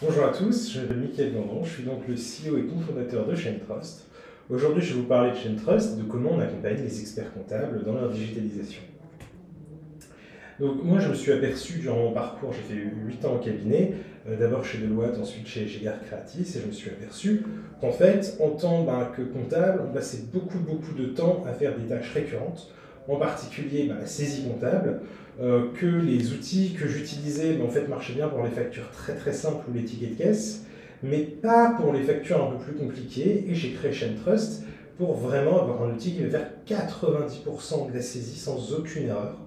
Bonjour à tous, je m'appelle Mickaël Gandon, je suis donc le CEO et cofondateur de ShaneTrust. Aujourd'hui, je vais vous parler de ShaneTrust, de comment on accompagne les experts comptables dans leur digitalisation. Donc moi, je me suis aperçu durant mon parcours, j'ai fait 8 ans au cabinet, d'abord chez Deloitte, ensuite chez Gare Creatis, et je me suis aperçu qu'en fait, en tant que comptable, on passait beaucoup de temps à faire des tâches récurrentes, en particulier la saisie comptable, que les outils que j'utilisais en fait, marchaient bien pour les factures très simples ou les tickets de caisse, mais pas pour les factures un peu plus compliquées, et j'ai créé ShaneTrust pour vraiment avoir un outil qui va faire 90% de la saisie sans aucune erreur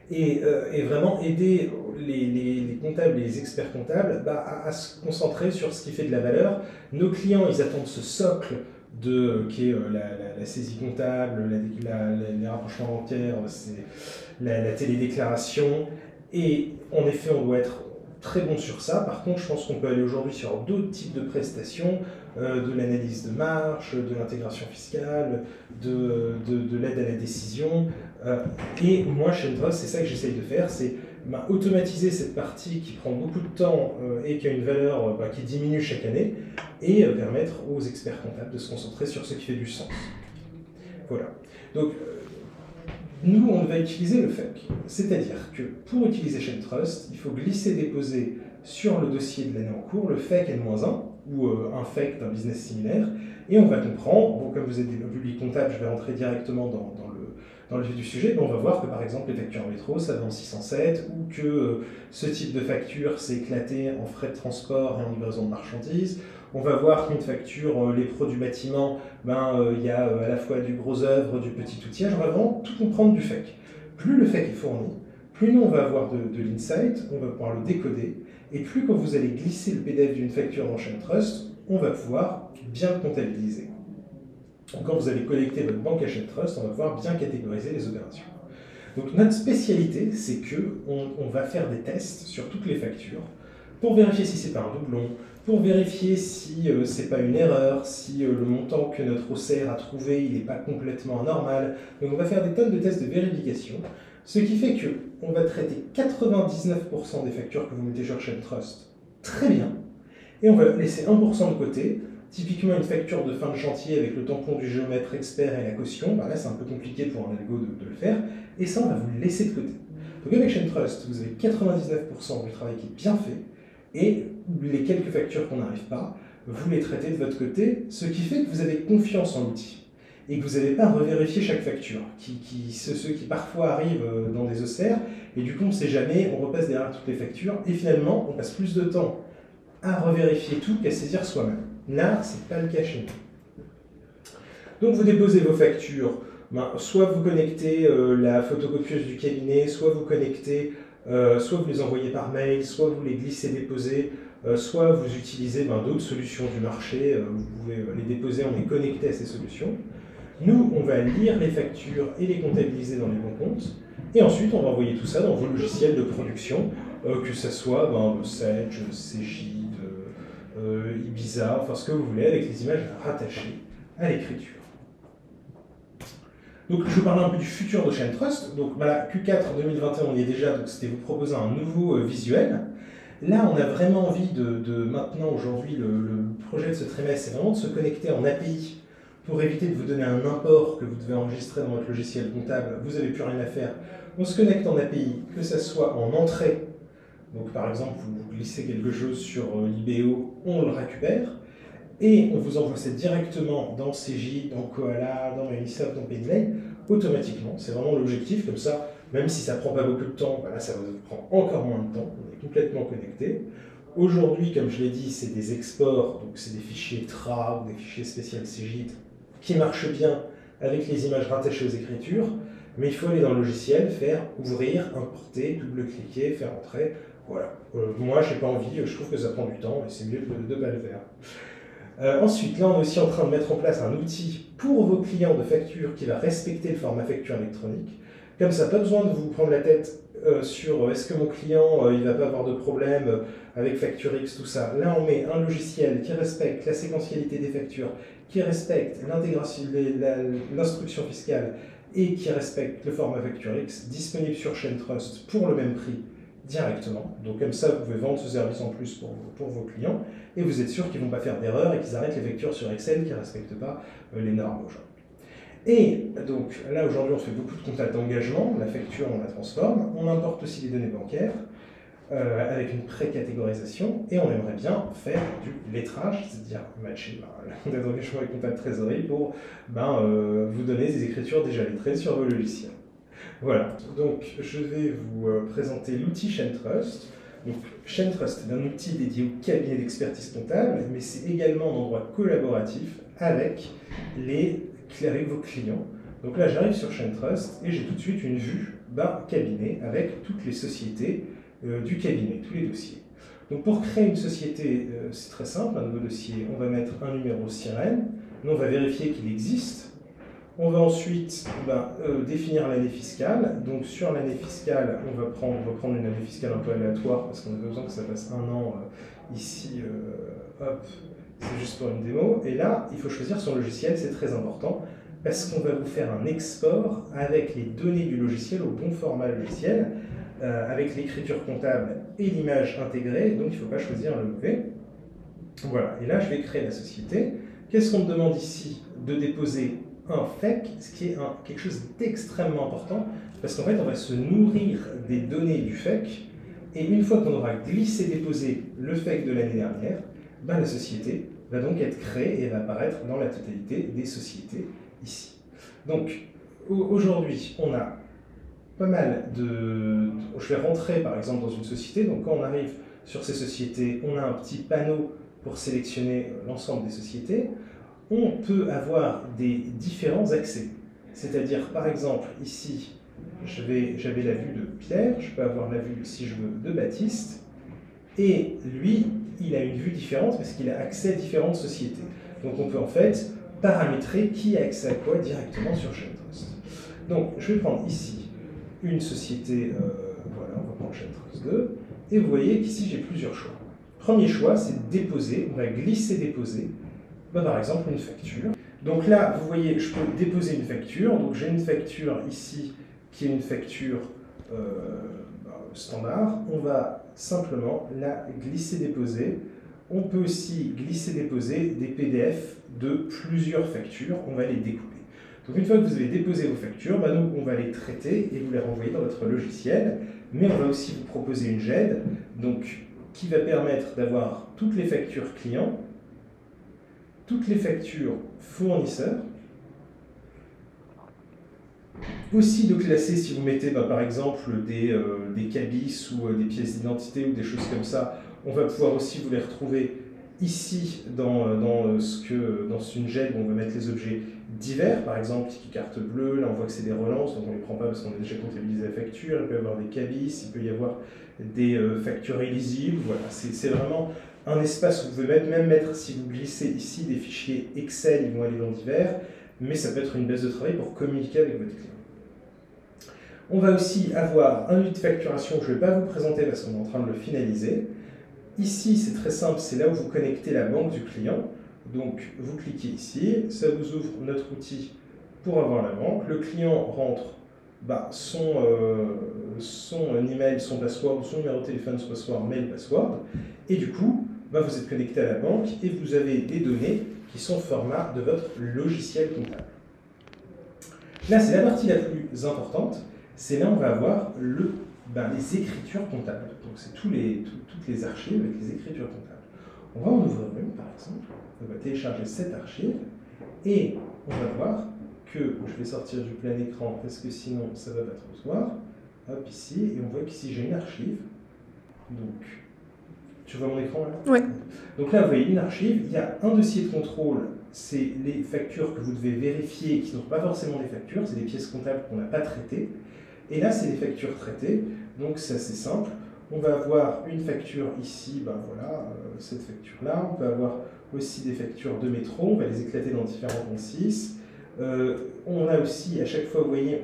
et vraiment aider les comptables et les experts comptables à se concentrer sur ce qui fait de la valeur. Nos clients, ils attendent ce socle qui est la saisie comptable, les rapprochements bancaires, c'est la télédéclaration. Et en effet, on doit être très bon sur ça. Par contre, je pense qu'on peut aller aujourd'hui sur d'autres types de prestations, de l'analyse de marge, de l'intégration fiscale, de l'aide à la décision. Et moi, chez ShaneTrust, c'est ça que j'essaye de faire, c'est automatiser cette partie qui prend beaucoup de temps et qui a une valeur qui diminue chaque année, et permettre aux experts comptables de se concentrer sur ce qui fait du sens. Voilà. Donc, nous, on va utiliser le FEC. C'est-à-dire que pour utiliser ShaneTrust, il faut glisser-déposer sur le dossier de l'année en cours le FEC N-1 ou un FEC d'un business similaire, et on va comprendre, bon, comme vous êtes des publics comptables, je vais rentrer directement dans le vif du sujet, mais on va voir que par exemple les factures métro, ça va en 607, ou que ce type de facture s'est éclaté en frais de transport et en livraison de marchandises. On va voir qu'une facture, les pros du bâtiment, il y a à la fois du gros œuvre, du petit outillage. On va vraiment tout comprendre du FEC. Plus le FEC est fourni, plus nous on va avoir de l'insight, on va pouvoir le décoder, et plus quand vous allez glisser le PDF d'une facture dans ShaneTrust, on va pouvoir bien le comptabiliser. Quand vous allez connecter votre banque à ShaneTrust, on va pouvoir bien catégoriser les opérations. Donc notre spécialité, c'est qu'on va faire des tests sur toutes les factures pour vérifier si c'est pas un doublon, pour vérifier si c'est pas une erreur, si le montant que notre OCR a trouvé il n'est pas complètement anormal. Donc on va faire des tonnes de tests de vérification, ce qui fait qu'on va traiter 99% des factures que vous mettez sur ShaneTrust très bien, et on va laisser 1% de côté. Typiquement, une facture de fin de chantier avec le tampon du géomètre expert et la caution, là c'est un peu compliqué pour un algo de le faire, et ça on va vous le laisser de côté. Donc avec ShaneTrust, vous avez 99% du travail qui est bien fait, et les quelques factures qu'on n'arrive pas, vous les traitez de votre côté, ce qui fait que vous avez confiance en l'outil, et que vous n'avez pas à revérifier chaque facture, ceux qui parfois arrivent dans des OCR, et du coup on ne sait jamais, on repasse derrière toutes les factures, et finalement on passe plus de temps à revérifier tout qu'à saisir soi-même. Là, ce n'est pas le cas chez nous. Donc vous déposez vos factures, soit vous connectez la photocopieuse du cabinet, soit vous connectez, soit vous les envoyez par mail, soit vous les glissez-déposez, soit vous utilisez d'autres solutions du marché, vous pouvez les déposer, on est connecté à ces solutions. Nous, on va lire les factures et les comptabiliser dans les bons comptes, et ensuite on va envoyer tout ça dans vos logiciels de production, que ce soit Sage, Cegid, Ibiza, enfin ce que vous voulez, avec les images rattachées à l'écriture. Donc je vous parle un peu du futur de ShaneTrust. Donc Q4 2021, on y est déjà, donc c'était vous proposer un nouveau visuel. Là, on a vraiment envie maintenant, aujourd'hui, le projet de ce trimestre, c'est vraiment de se connecter en API pour éviter de vous donner un import que vous devez enregistrer dans votre logiciel comptable. Vous n'avez plus rien à faire. On se connecte en API, que ce soit en entrée. Donc par exemple, vous glissez quelque chose sur l'IBO, on le récupère, et on vous envoie ça directement dans Cegid, dans Koala, dans Unisop, dans Paylay, automatiquement. C'est vraiment l'objectif, comme ça, même si ça ne prend pas beaucoup de temps, là ça vous prend encore moins de temps, on est complètement connecté. Aujourd'hui, comme je l'ai dit, c'est des exports, donc c'est des fichiers TRA ou des fichiers spéciaux Cegid qui marchent bien avec les images rattachées aux écritures, mais il faut aller dans le logiciel, faire ouvrir, importer, double-cliquer, faire entrer. Voilà. Moi, j'ai pas envie, je trouve que ça prend du temps et c'est mieux de ne pas le faire. Ensuite, là, on est aussi en train de mettre en place un outil pour vos clients de facture qui va respecter le format facture électronique. Comme ça, pas besoin de vous prendre la tête sur est-ce que mon client il va pas avoir de problème avec FactureX, tout ça. Là, on met un logiciel qui respecte la séquentialité des factures, qui respecte l'instruction fiscale et qui respecte le format FactureX, disponible sur ShaneTrust pour le même prix directement. Donc comme ça, vous pouvez vendre ce service en plus pour vos clients, et vous êtes sûr qu'ils ne vont pas faire d'erreur et qu'ils arrêtent les factures sur Excel qui ne respectent pas les normes aujourd'hui. Et donc là, aujourd'hui, on fait beaucoup de comptables d'engagement, la facture, on la transforme, on importe aussi les données bancaires, avec une pré-catégorisation, et on aimerait bien faire du lettrage, c'est-à-dire matcher la comptable d'engagement et comptable trésorerie pour vous donner des écritures déjà lettrées sur vos logiciels. Voilà, donc je vais vous présenter l'outil Chaintrust. Donc Chaintrust est un outil dédié au cabinet d'expertise comptable, mais c'est également un endroit collaboratif avec vos clients. Donc là, j'arrive sur Chaintrust et j'ai tout de suite une vue cabinet avec toutes les sociétés du cabinet, tous les dossiers. Donc pour créer une société, c'est très simple, un nouveau dossier, on va mettre un numéro sirène, nous on va vérifier qu'il existe. On va ensuite définir l'année fiscale. Donc sur l'année fiscale, on va prendre une année fiscale un peu aléatoire parce qu'on a besoin que ça fasse un an ici. Hop, c'est juste pour une démo. Et là, il faut choisir son logiciel, c'est très important parce qu'on va vous faire un export avec les données du logiciel au bon format logiciel, avec l'écriture comptable et l'image intégrée. Donc il ne faut pas choisir le mauvais. Voilà, et là je vais créer la société. Qu'est-ce qu'on me demande ici? De déposer un FEC, ce qui est quelque chose d'extrêmement important, parce qu'en fait, on va se nourrir des données du FEC, et une fois qu'on aura glissé-déposé le FEC de l'année dernière, la société va donc être créée et va apparaître dans la totalité des sociétés ici. Donc, aujourd'hui, on a pas mal de... Je vais rentrer, par exemple, dans une société, donc quand on arrive sur ces sociétés, on a un petit panneau pour sélectionner l'ensemble des sociétés. On peut avoir des différents accès. C'est-à-dire, par exemple, ici, j'avais la vue de Pierre, je peux avoir la vue, si je veux, de Baptiste, et lui, il a une vue différente parce qu'il a accès à différentes sociétés. Donc on peut en fait paramétrer qui a accès à quoi directement sur Chaintrust. Donc je vais prendre ici une société, voilà, on va prendre Chaintrust 2, et vous voyez qu'ici j'ai plusieurs choix. Premier choix, c'est déposer, on va glisser-déposer, par exemple une facture. Donc là, vous voyez, je peux déposer une facture. Donc j'ai une facture ici qui est une facture standard. On va simplement la glisser-déposer. On peut aussi glisser-déposer des PDF de plusieurs factures. On va les découper. Donc une fois que vous avez déposé vos factures, nous, on va les traiter et vous les renvoyer dans votre logiciel. Mais on va aussi vous proposer une GED donc, qui va permettre d'avoir toutes les factures clients, toutes les factures fournisseurs, aussi de classer si vous mettez par exemple des cabis ou des pièces d'identité ou des choses comme ça, on va pouvoir aussi vous les retrouver ici dans une GED où on va mettre les objets divers, par exemple ticket carte bleue, là on voit que c'est des relances, donc on ne les prend pas parce qu'on a déjà comptabilisé la facture, il peut y avoir des cabis, il peut y avoir des factures illisibles, voilà, c'est vraiment un espace où vous pouvez même mettre, si vous glissez ici des fichiers Excel, ils vont aller dans divers, mais ça peut être une base de travail pour communiquer avec votre client. On va aussi avoir un outil de facturation que je ne vais pas vous présenter parce qu'on est en train de le finaliser. Ici, c'est très simple, c'est là où vous connectez la banque du client. Donc, vous cliquez ici, ça vous ouvre notre outil pour avoir la banque. Le client rentre son email, son password, son numéro de téléphone, son password, mail, password. Et du coup, vous êtes connecté à la banque et vous avez des données qui sont au format de votre logiciel comptable. Là, c'est la partie la plus importante. C'est là où on va avoir les écritures comptables. Donc, c'est toutes les archives avec les écritures comptables. On va en ouvrir une, par exemple. On va télécharger cette archive et on va voir que je vais sortir du plein écran parce que sinon, ça ne va pas trop se voir. Hop, ici, et on voit qu'ici, j'ai une archive. Donc, tu vois mon écran là? Oui. Donc là, vous voyez une archive. Il y a un dossier de contrôle. C'est les factures que vous devez vérifier qui ne sont pas forcément des factures. C'est des pièces comptables qu'on n'a pas traitées. Et là, c'est des factures traitées. Donc, c'est assez simple. On va avoir une facture ici, voilà, cette facture-là. On peut avoir aussi des factures de métro. On va les éclater dans différents concis. On a aussi, à chaque fois, vous voyez,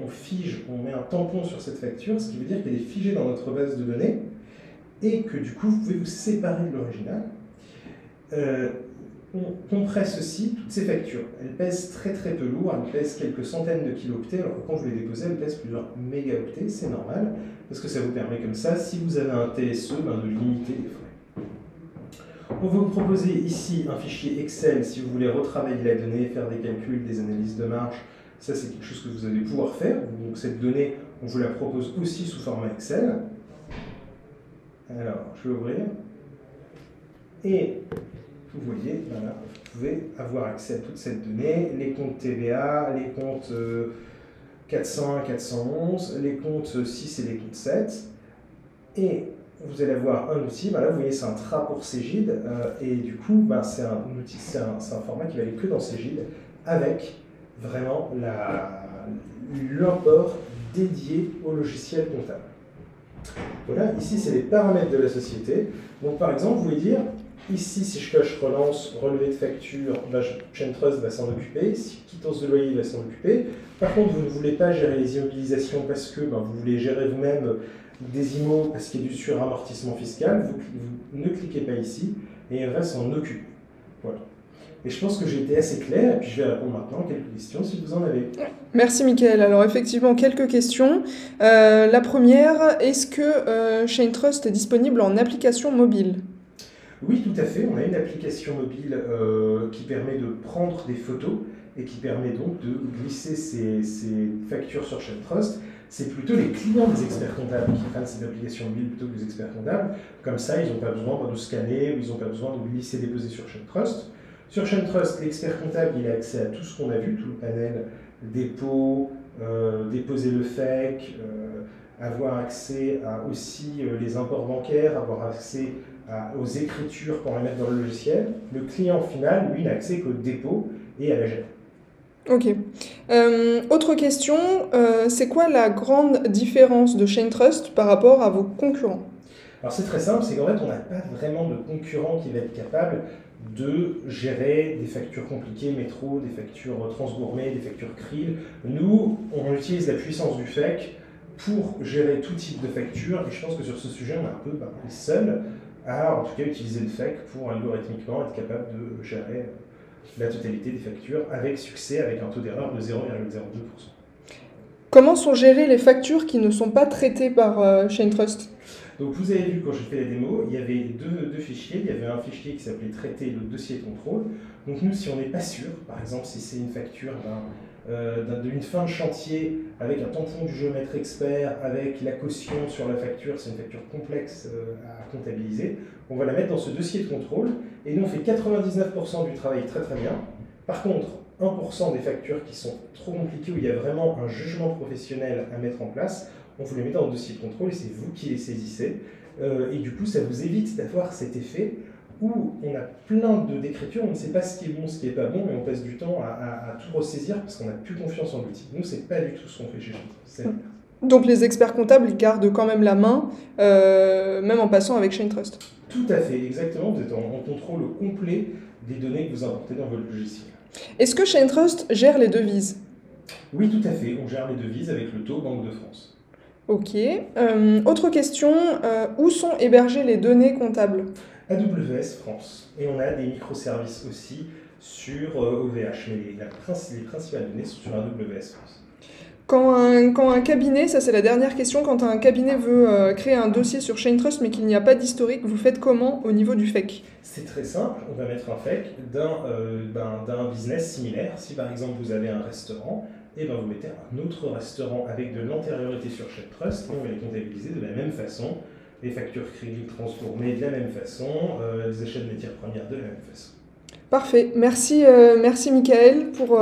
on met un tampon sur cette facture, ce qui veut dire qu'elle est figée dans notre base de données et que du coup, vous pouvez vous séparer de l'original. on compresse aussi toutes ces factures. Elles pèsent très très peu lourd, elles pèsent quelques centaines de kilooctets, alors que quand vous les déposez, elles pèsent plusieurs mégaoctets, c'est normal, parce que ça vous permet comme ça, si vous avez un TSE, de limiter les frais. On va vous proposer ici un fichier Excel si vous voulez retravailler la donnée, faire des calculs, des analyses de marge. Ça, c'est quelque chose que vous allez pouvoir faire. Donc cette donnée, on vous la propose aussi sous format Excel. Alors, je vais ouvrir. Et vous voyez, voilà, vous pouvez avoir accès à toute cette donnée, les comptes TVA, les comptes 401, 411, les comptes 6 et les comptes 7. Et vous allez avoir un outil, voilà, vous voyez, c'est un TRA pour Cegid, et du coup, c'est un outil, c'est un format qui va aller que dans Cegid, avec vraiment l'import dédié au logiciel comptable. Voilà, ici, c'est les paramètres de la société. Donc, par exemple, vous pouvez dire, ici, si je coche relance, relevé de facture, ChainTrust va s'en occuper, si quittance de loyer va s'en occuper. Par contre, vous ne voulez pas gérer les immobilisations parce que vous voulez gérer vous-même des IMO parce qu'il y a du suramortissement fiscal, vous ne cliquez pas ici et elle va s'en occuper. Voilà. Et je pense que j'ai été assez clair, et puis je vais répondre maintenant à quelques questions si vous en avez. Merci Mickaël. Alors effectivement, quelques questions. La première, est-ce que ChainTrust est disponible en application mobile ? Oui, tout à fait. On a une application mobile qui permet de prendre des photos et qui permet donc de glisser ces factures sur ChainTrust. C'est plutôt les clients des experts comptables qui prennent cette application mobile plutôt que les experts comptables. Comme ça, ils n'ont pas besoin de scanner ou ils n'ont pas besoin de glisser, déposer sur ChainTrust. Sur ChainTrust, l'expert comptable il a accès à tout ce qu'on a vu, tout le panel dépôt, déposer le FEC, avoir accès à aussi les imports bancaires, avoir accès aux écritures pour les mettre dans le logiciel. Le client final, lui, n'a accès qu'au dépôt et à la GER. Ok. Autre question, c'est quoi la grande différence de ChainTrust par rapport à vos concurrents ? Alors c'est très simple, c'est qu'en fait on n'a pas vraiment de concurrent qui va être capable de gérer des factures compliquées, métro, des factures transgourmées, des factures CRIL. Nous, on utilise la puissance du FEC pour gérer tout type de factures, et je pense que sur ce sujet, on est un peu les seuls à, en tout cas, utiliser le FEC pour algorithmiquement être capable de gérer la totalité des factures avec succès, avec un taux d'erreur de 0,02%. Comment sont gérées les factures qui ne sont pas traitées par ChainTrust ? Donc vous avez vu quand j'ai fait la démo, il y avait deux fichiers. Il y avait un fichier qui s'appelait traité et le dossier de contrôle. Donc nous, si on n'est pas sûr, par exemple si c'est une facture d'une fin de chantier avec un tampon du géomètre expert, avec la caution sur la facture, c'est une facture complexe à comptabiliser, on va la mettre dans ce dossier de contrôle et nous on fait 99% du travail très très bien. Par contre, 1% des factures qui sont trop compliquées, où il y a vraiment un jugement professionnel à mettre en place, on vous les met dans le dossier de contrôle et c'est vous qui les saisissez. Et du coup, ça vous évite d'avoir cet effet où on a plein d'écritures, on ne sait pas ce qui est bon, ce qui n'est pas bon, mais on passe du temps à tout ressaisir parce qu'on n'a plus confiance en l'outil. Nous, c'est pas du tout ce qu'on fait chez ChainTrust. Donc les experts comptables, ils gardent quand même la main, même en passant avec ChainTrust. Tout à fait, exactement. Vous êtes en contrôle complet des données que vous importez dans votre logiciel. Est-ce que ChainTrust gère les devises ? Oui, tout à fait. On gère les devises avec le taux Banque de France. Ok. Autre question, où sont hébergées les données comptables ? AWS France. Et on a des microservices aussi sur OVH, mais les principales données sont sur AWS France. Quand un cabinet, ça c'est la dernière question, quand un cabinet veut créer un dossier sur ChainTrust mais qu'il n'y a pas d'historique, vous faites comment au niveau du FEC ? C'est très simple, on va mettre un FEC d'un business similaire. Si par exemple vous avez un restaurant, et vous mettez un autre restaurant avec de l'antériorité sur ChainTrust et on va les comptabiliser de la même façon. Les factures crédit transformées de la même façon, les achats de matières premières de la même façon. Parfait. Merci Mickaël pour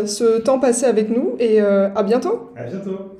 ce temps passé avec nous et à bientôt. À bientôt.